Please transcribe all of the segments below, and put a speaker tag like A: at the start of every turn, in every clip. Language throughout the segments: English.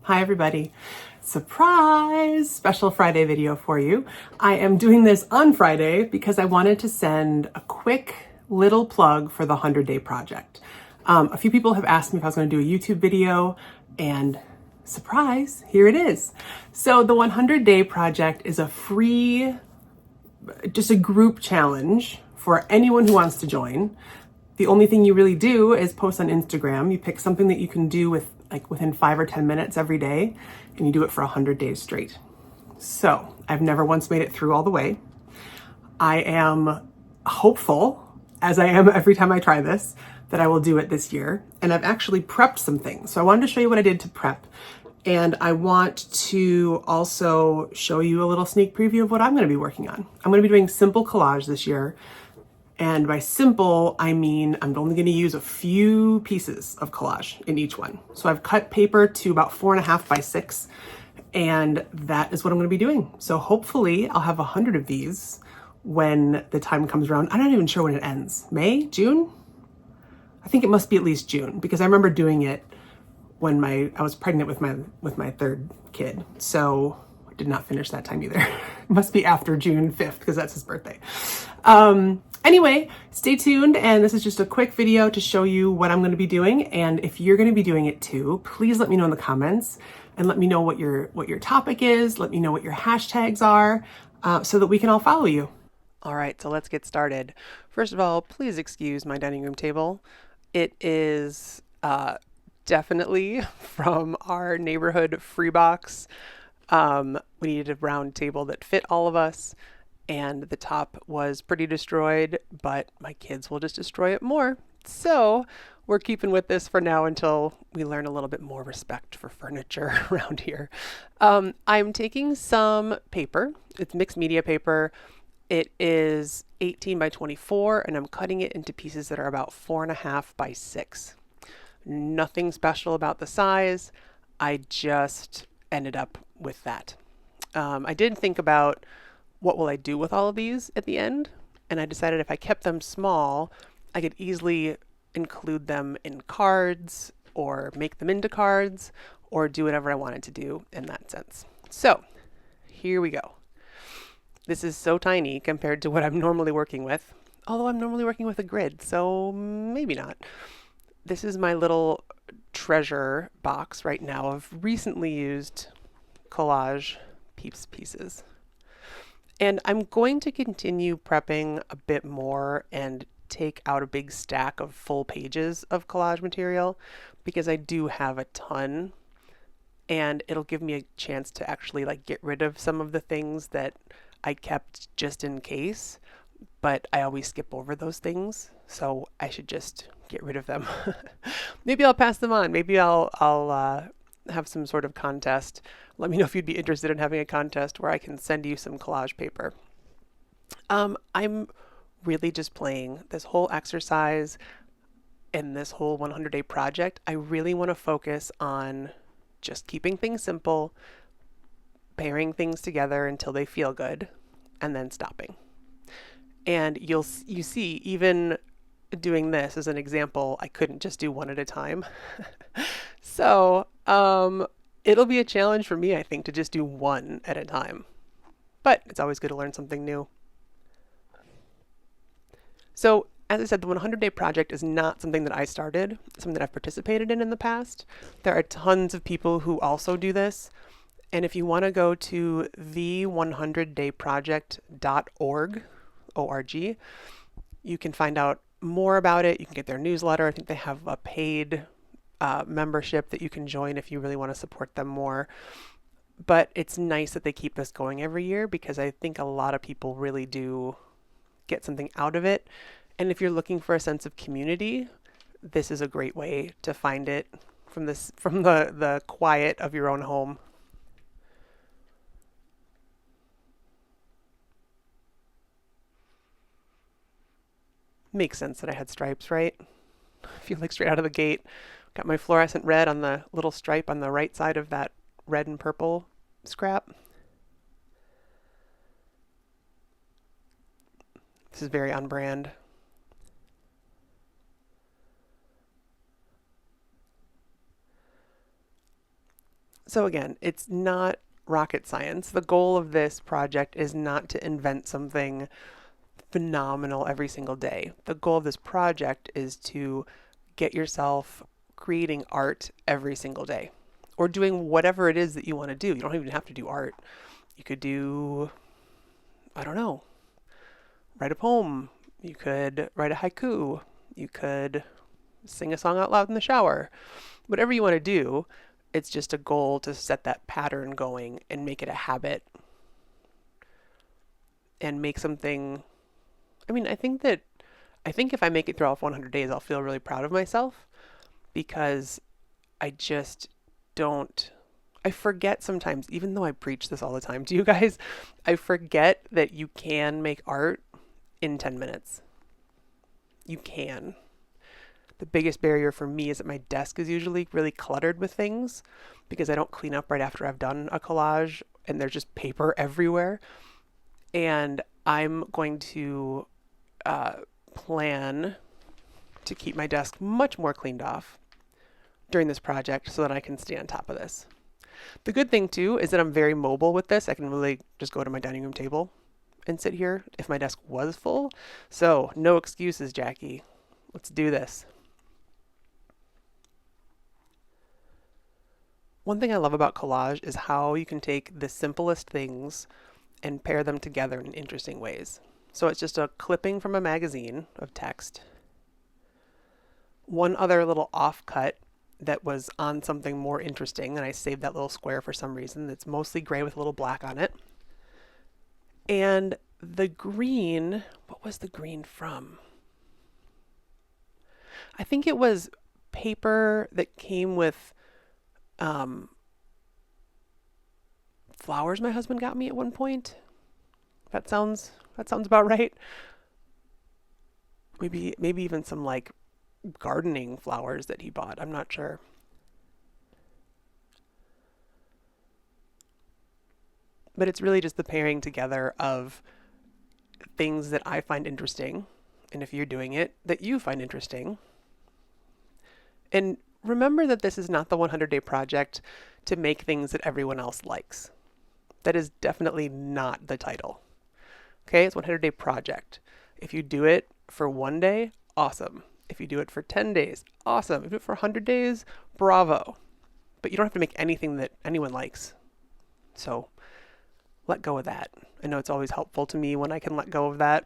A: Hi everybody. Surprise! Special Friday video for you. I am doing this on Friday because I wanted to send a quick little plug for the 100-day project. A few people have asked me if I was going to do a YouTube video, and surprise, here it is. So the 100-day project is a free, just a group challenge for anyone who wants to join. The only thing you really do is post on Instagram. You pick something that you can do within 5 or 10 minutes every day, and you do it for 100 days straight. So I've never once made it through all the way. I am hopeful, as I am every time I try this, that I will do it this year. And I've actually prepped some things. So I wanted to show you what I did to prep. And I want to also show you a little sneak preview of what I'm going to be working on. I'm going to be doing simple collage this year. And by simple, I mean I'm only going to use a few pieces of collage in each one. So I've cut paper to about 4.5 by 6, and that is what I'm going to be doing. So hopefully I'll have 100 of these when the time comes around. I'm not even sure when it ends. May? June? I think it must be at least June, because I remember doing it when I was pregnant with my third kid. So I did not finish that time either. It must be after June 5th, because that's his birthday. Anyway, stay tuned, and this is just a quick video to show you what I'm going to be doing. And if you're going to be doing it too, please let me know in the comments and let me know what your topic is. Let me know what your hashtags are, so that we can all follow you. All right, so let's get started. First of all, please excuse my dining room table. It is definitely from our neighborhood free box. We needed a round table that fit all of us, and the top was pretty destroyed, but my kids will just destroy it more. So we're keeping with this for now until we learn a little bit more respect for furniture around here. I'm taking some paper. It's mixed media paper. It is 18 by 24, and I'm cutting it into pieces that are about 4.5 by 6. Nothing special about the size. I just ended up with that. I did think about what will I do with all of these at the end, and I decided if I kept them small, I could easily include them in cards or make them into cards or do whatever I wanted to do in that sense. So here we go. This is so tiny compared to what I'm normally working with, although I'm normally working with a grid, so maybe not. This is my little treasure box right now of recently used Collage pieces. And I'm going to continue prepping a bit more and take out a big stack of full pages of collage material, because I do have a ton, and it'll give me a chance to actually get rid of some of the things that I kept just in case, but I always skip over those things, so I should just get rid of them. Maybe I'll pass them on. Maybe I'll have some sort of contest. Let me know if you'd be interested in having a contest where I can send you some collage paper. I'm really just playing this whole exercise and this whole 100-day project. I really want to focus on just keeping things simple, pairing things together until they feel good, and then stopping. And you see, even doing this as an example, I couldn't just do one at a time. So it'll be a challenge for me, I think, to just do one at a time. But it's always good to learn something new. So as I said, the 100-day project is not something that I started, it's something that I've participated in the past. There are tons of people who also do this. And if you want to go to the100dayproject.org, O-R-G, you can find out more about it. You can get their newsletter. I think they have a paid membership that you can join if you really want to support them more. But it's nice that they keep this going every year, because I think a lot of people really do get something out of it. And if you're looking for a sense of community, this is a great way to find it from the quiet of your own home. Makes sense that I had stripes, right? I feel like straight out of the gate. Got my fluorescent red on the little stripe on the right side of that red and purple scrap. This is very on brand. So again, it's not rocket science. The goal of this project is not to invent something phenomenal every single day. The goal of this project is to get yourself creating art every single day or doing whatever it is that you want to do. You don't even have to do art. You could do, I don't know, write a poem. You could write a haiku. You could sing a song out loud in the shower. Whatever you want to do, it's just a goal to set that pattern going and make it a habit and make something. I mean, I think if I make it through all 100 days, I'll feel really proud of myself because I just don't. I forget sometimes, even though I preach this all the time to you guys, I forget that you can make art in 10 minutes. You can. The biggest barrier for me is that my desk is usually really cluttered with things because I don't clean up right after I've done a collage and there's just paper everywhere. And I'm going to plan to keep my desk much more cleaned off during this project so that I can stay on top of this. The good thing too is that I'm very mobile with this. I can really just go to my dining room table and sit here if my desk was full. So no excuses, Jackie. Let's do this. One thing I love about collage is how you can take the simplest things and pair them together in interesting ways. So it's just a clipping from a magazine of text. One other little offcut that was on something more interesting, and I saved that little square for some reason. It's mostly gray with a little black on it. And the green, what was the green from? I think it was paper that came with flowers my husband got me at one point. That sounds about right. Maybe even some like gardening flowers that he bought. I'm not sure. But it's really just the pairing together of things that I find interesting, and if you're doing it, that you find interesting. And remember that this is not the 100-day project to make things that everyone else likes. That is definitely not the title. Okay, it's 100-day project. If you do it for 1 day, awesome. If you do it for 10 days, awesome. If you do it for 100 days, bravo. But you don't have to make anything that anyone likes. So let go of that. I know it's always helpful to me when I can let go of that.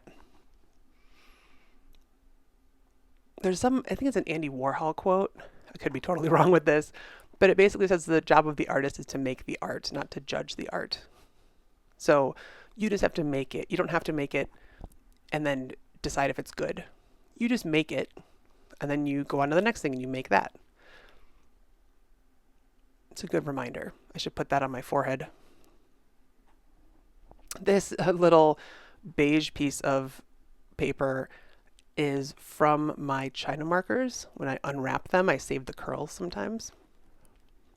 A: There's I think it's an Andy Warhol quote. I could be totally wrong with this, but it basically says the job of the artist is to make the art, not to judge the art. So you just have to make it. You don't have to make it and then decide if it's good. You just make it, and then you go on to the next thing and you make that. It's a good reminder. I should put that on my forehead. This little beige piece of paper is from my China markers. When I unwrap them, I save the curls sometimes.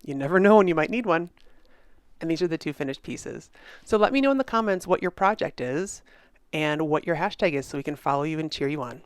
A: You never know when you might need one. And these are the 2 finished pieces. So let me know in the comments what your project is and what your hashtag is so we can follow you and cheer you on.